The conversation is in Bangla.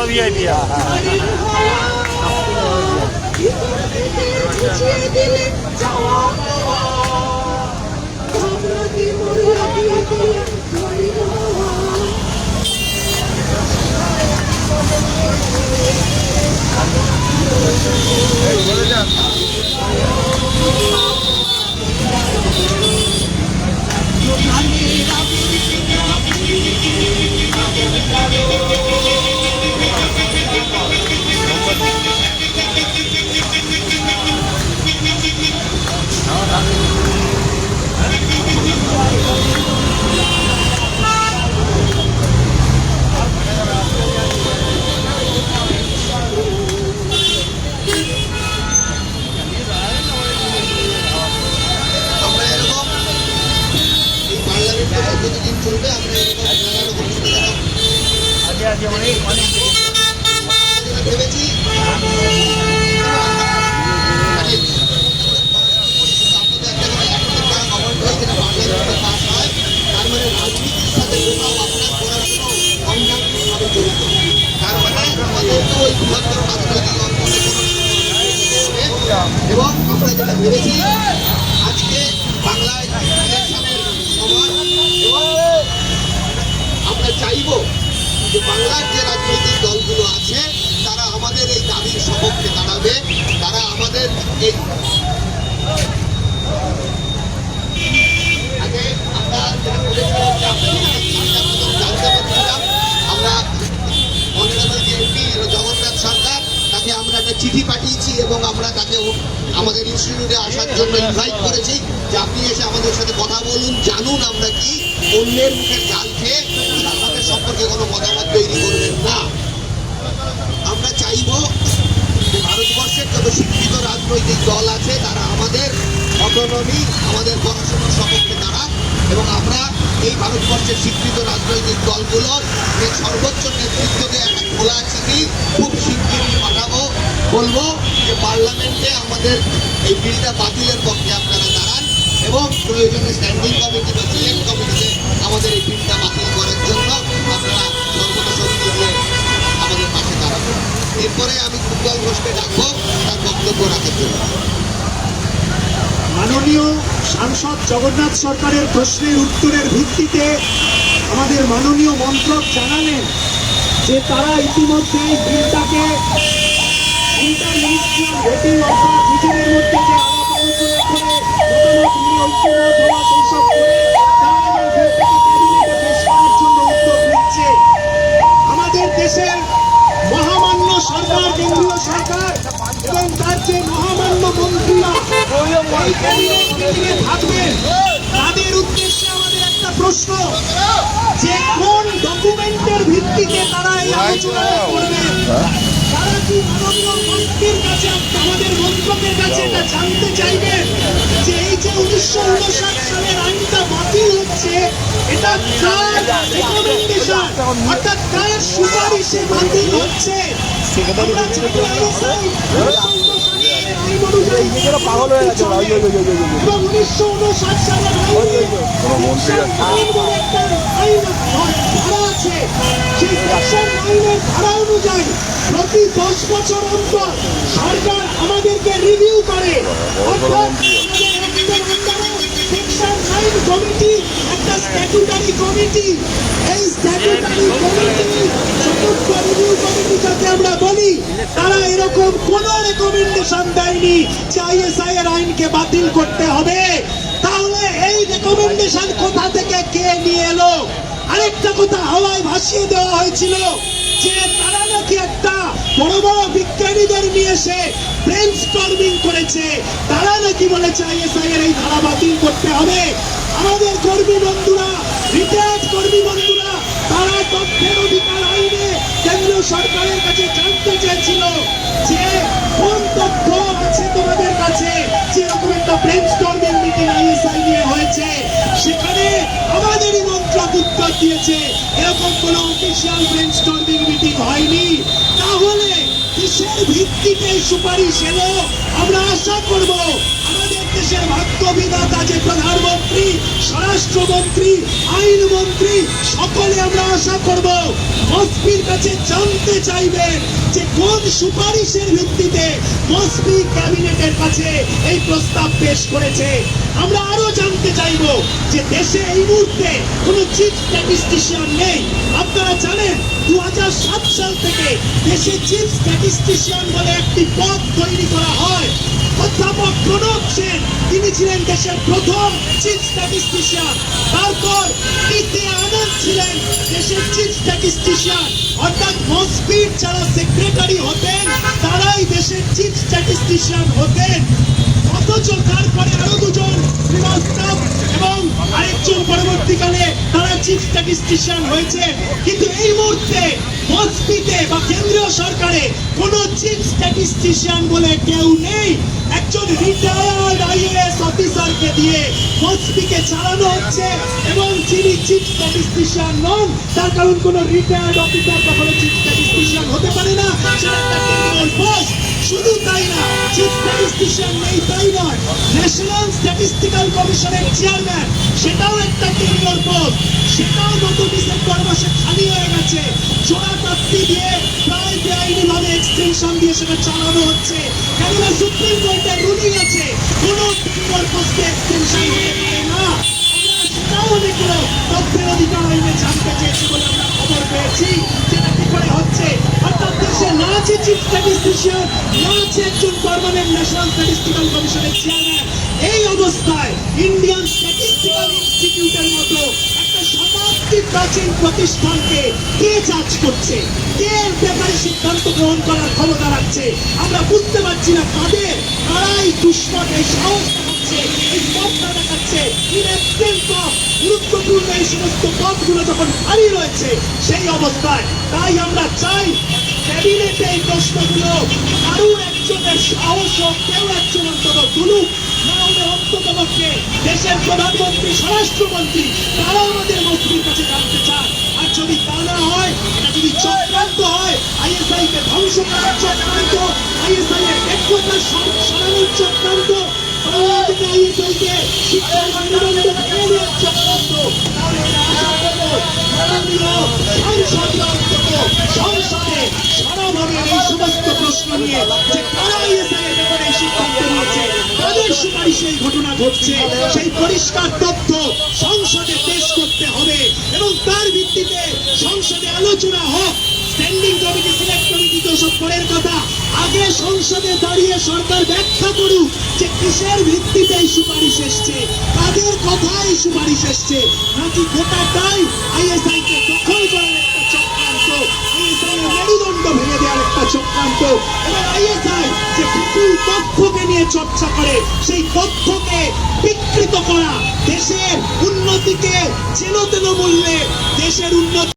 বড় ভিআইপি। এবং আমরা যেটা ভেবেছি আজকে বাংলায় আমরা চাইব যে বাংলার যে রাজনৈতিক দলগুলো আছে তারা আমাদের এই দাবির সপক্ষে দাঁড়াবে, তারা আমাদের এই আগে আমরা যেটা বলেছিলাম জানতে পারছিলাম আমরা অনারেবল যে এমপি জগন্নাথ সরকার তাকে আমরা একটা চিঠি পাঠিয়েছি এবং আমরা তাকে আমাদের ইনস্টিটিউটে আসার জন্য ইনভাইট করেছি যে আপনি এসে আমাদের সাথে কথা বলুন, জানুন আমরা কি অন্যের মুখের জাল খেয়ে আমাদের সম্পর্কে কোনো মতামত তৈরি করবেন না। আমরা চাইব যে ভারতবর্ষের যত শিক্ষিত রাজনৈতিক দল আছে তারা আমাদের অটোনমি, আমাদের পড়াশোনার সপক্ষে দাঁড়াক এবং আমরা এই ভারতবর্ষের স্বীকৃত রাজনৈতিক দলগুলোর যে সর্বোচ্চ নেতৃত্বকে একটা খোলা চিঠি খুব শিগগিরই পাঠাবো, বলবো যে পার্লামেন্টে আমাদের এই বিলটা বাতিলের পক্ষে আপনারা দাঁড়ান এবং প্রয়োজনে স্ট্যান্ডিং কমিটি বা সিলেক্ট কমিটিতে আমাদের এই বিলটা বাতিল করার জন্য আপনারা সর্বদা শক্তি দিয়ে আমাদের পাশে দাঁড়াবেন। এরপরে আমি কুন্তল ঘোষকে ডাকবো তার বক্তব্য রাখার জন্য। মাননীয় সাংসদ জগন্নাথ সরকারের প্রশ্নের উত্তরের ভিত্তিতে আমাদের মাননীয় মন্ত্রক জানালেন যে তারা ইতিমধ্যে এই বিলটাকে ইন্টারমিনিস্ট্রিয়াল ভোটিং অর্থাৎ নিজেদের মধ্যে যে আলাপ আলোচনা করে মতামত নিয়ে ঐক্যমত হওয়া সেইসব করে তারা এবার বিলটাকে ক্যাবিনেটে পেশ করার জন্য উদ্যোগ নিচ্ছে। আমাদের দেশের মহামান্য সরকার, কেন্দ্রীয় সরকার এবং তার যে মহামান্য মন্ত্রীরা এই ক্যাবিনেট মিটিংয়ে থাকবেন তাদের উদ্দেশ্যে আমাদের একটা প্রশ্ন, যে কোন ডকুমেন্টের ভিত্তিতে তারা এই আলোচনা করবেন? তারা কি মাননীয় মন্ত্রীর কাছে, আমাদের মন্ত্রকের কাছে এটা জানতে চাইবেন যে এই যে 1959 সালের আইনটা বাতিল হচ্ছে এটা কার রেকমেন্ডেশন অর্থাৎ কার সুপারিশে বাতিল হচ্ছে? আমরা চাইব পাগল হয়ে গেছে এবং 1959 সালের ধারা আছে, সেই সেকশন 9-এর ধারা অনুযায়ী প্রতি 10 বছর অন্তর সরকার আমাদেরকে রিভিউ করে। অর্থাৎ সেকশন 9 কমিটি একটা স্ট্যাটুটারি কমিটি, এই স্ট্যাটুটারি কমিটি চতুর্থ রিভিউ কমিটি যাকে আমরা বলি, তারা এরকম কোন রেকমেন্ডেশন দেয়নি যে আইএসআই এর আইনকে বাতিল করতে হবে। তাহলে এই রেকমেন্ডেশন কোথা থেকে কে নিয়ে এলো? আরেকটা কথা হাওয়ায় ভাসিয়ে দেওয়া হয়েছিল যে তারা নাকি একটা বড় বড় বিজ্ঞানীদের নিয়ে এসে ব্রেনস্টর্মিং করেছে, তারা নাকি বলেছে আইএসআই এর এই ধারা বাতিল করতে হবে। আমাদের কর্মী বন্ধুরা, রিটায়ার্ড কর্মী বন্ধুরা, তারা তথ্যের অধিকার আইনে কেন্দ্রীয় সরকারের কাছে জানতে চেয়েছিল যে কোন তথ্য আছে তোমাদের কাছে, যেরকম একটা ব্রেনস্টর্মিং মিটিং আইএসআই নিয়ে হয়েছে। সেখানে আমাদেরই মন্ত্রক উত্তর দিয়েছে এরকম কোন অফিসিয়াল ব্রেনস্টর্মিং মিটিং হয়নি। তাহলে কিসের ভিত্তিতে সুপারিশ এলো? আমরা আশা করব আমাদের দেশের ভাগ্য বিধাতা যে প্রধানমন্ত্রী, স্বরাষ্ট্রমন্ত্রী, আইনমন্ত্রী সকলে আমরা আশা করব মসপির কাছে জানতে চাইবেন যে কোন সুপারিশের ভিত্তিতে মসপি ক্যাবিনেটের কাছে এই প্রস্তাব পেশ করেছে। আমরা আরো জানতে চাইব যে দেশে এই মুহূর্তে কোনো চিফ স্ট্যাটিস্টিশিয়ান নেই। আপনারা জানেন 2007 সাল থেকে দেশে চিফ স্ট্যাটিস্টিশিয়ান বলে একটি পদ তৈরি করা হয়। অধ্যাপক প্রণব সেন তিনি ছিলেন দেশের প্রথম চিফ স্ট্যাটিস্টিশিয়ান। তারপর টিতে আনন্দ ছিলেন দেশের চিফ স্ট্যাটিস্টিশিয়ান। অর্থাৎ মসপির যারা সেক্রেটারি হতেন তারাই দেশের চিফ স্ট্যাটিস্টিশিয়ান হতেন। অথচ তারপরে আরো দুজন শ্রীবাস্তব এবং আরেকজন পরবর্তীকালে তারা চিফ স্ট্যাটিস্টিশিয়ান হয়েছে। কিন্তু এই মুহূর্তে মসপিতে বা কেন্দ্রীয় সরকারে কোনো চিফ স্ট্যাটিস্টিশিয়ান বলে কেউ নেই। একজন রিটায়ার্ড আইএএস অফিসারকে দিয়ে মসপিকে চালানো হচ্ছে এবং যিনি চিফ স্ট্যাটিস্টিশিয়ান নন, তার কারণ কোনো রিটায়ার্ড অফিসার কখনো চিফ স্ট্যাটিস্টিশিয়ান হতে পারে না, সেটা একটা টেকনিক্যাল পোস্ট। শুধু তাই না, চিফ স্ট্যাটিস্টিশিয়ান নেই তাই নয়, ন্যাশনাল স্ট্যাটিস্টিক্যাল কমিশনের চেয়ারম্যান সেটাও একটা টেকনিক্যাল পোস্ট, সেটাও গত ডিসেম্বর মাসে খালি হয়ে গেছে। চোরাকাপ্তি দিয়ে প্রায় বেআইনি ভাবে এক্সটেনশন দিয়ে সেটা চালানো হচ্ছে। কেননা সুপ্রিম কোর্টের রুলিং আছে কোনো টেকনিক্যাল পোস্টে এক্সটেনশন হতে পারে না। সেটাও অনেকগুলো তথ্যের অধিকার আইনে জানতে চেয়েছে বলে আমরা খবর পেয়েছি, যেটা কি করে হচ্ছে। অর্থাৎ দেশে না আছে চিফ স্ট্যাটিস্টিশিয়ান, না আছে একজন পার্মানেন্ট ন্যাশনাল স্ট্যাটিস্টিক্যাল কমিশনের চেয়ারম্যান। এই অবস্থায় ইন্ডিয়ান স্ট্যাটিস্টিক্যাল ইনস্টিটিউটের মতো একটা শতাব্দী প্রাচীন প্রতিষ্ঠানকে কে জাজ করছে, কে এর ব্যাপারে সিদ্ধান্ত গ্রহণ করার ক্ষমতা রাখছে আমরা বুঝতে পারছি না। কাদের কারাই দুষ্কর এই সাহস দেখাচ্ছে, এই পথটা দেখাচ্ছে। গুরুত্বপূর্ণ এই সমস্ত পদগুলো যখন খালি রয়েছে সেই অবস্থায়, তাই আমরা চাই ক্যাবিনেটে এই প্রশ্নগুলো আরো একজনের সাহস হোক, কেউ একজন অন্তত তুলুক। না হলে অন্ততপক্ষে দেশের প্রধানমন্ত্রী, স্বরাষ্ট্রমন্ত্রী তারা আমাদের মন্ত্রীর কাছে জানতে চান। আর যদি তা না হয়, এটা যদি চক্রান্ত হয়, আইএসআই কে ধ্বংস করার চক্রান্ত, আইএসআই এর একতা সরানোর চক্রান্ত, আইএসআই কে শিক্ষার মানদণ্ড ভেঙে দেওয়ার চক্রান্ত, তাহলে আশা করবো মাননীয় সাংসদরা অন্তত সংসদে সারাভাবে এই সমস্ত প্রশ্ন নিয়ে যে কারা আইএসআই এর ব্যাপারে এই সিদ্ধান্ত নিয়েছে, তাদের সুপারিশে এই ঘটনা ঘটছে, সেই পরিষ্কার তথ্য সংসদে পেশ করতে হবে এবং তার ভিত্তিতে সংসদে আলোচনা হোক। স্ট্যান্ডিং কমিটি, সিলেক্ট কমিটি তো সব পরের কথা, আগে সংসদে দাঁড়িয়ে সরকার ব্যাখ্যা করুক যে কিসের ভিত্তিতে এই সুপারিশ এসছে, কাদের কথায় এই সুপারিশ এসছে, নাকি গোটাটাই আইএসআই কে দখল করার একটা চক্রান্ত, আইএসআই এর মেরুদণ্ড ভেঙে দেওয়ার একটা চক্রান্ত। এবং আইএসআই যে বিপুল তথ্যকে নিয়ে চর্চা করে, সেই তথ্যকে বিকৃত করা, দেশের উন্নতিকে যেন তেন মূল্যে, দেশের উন্নতি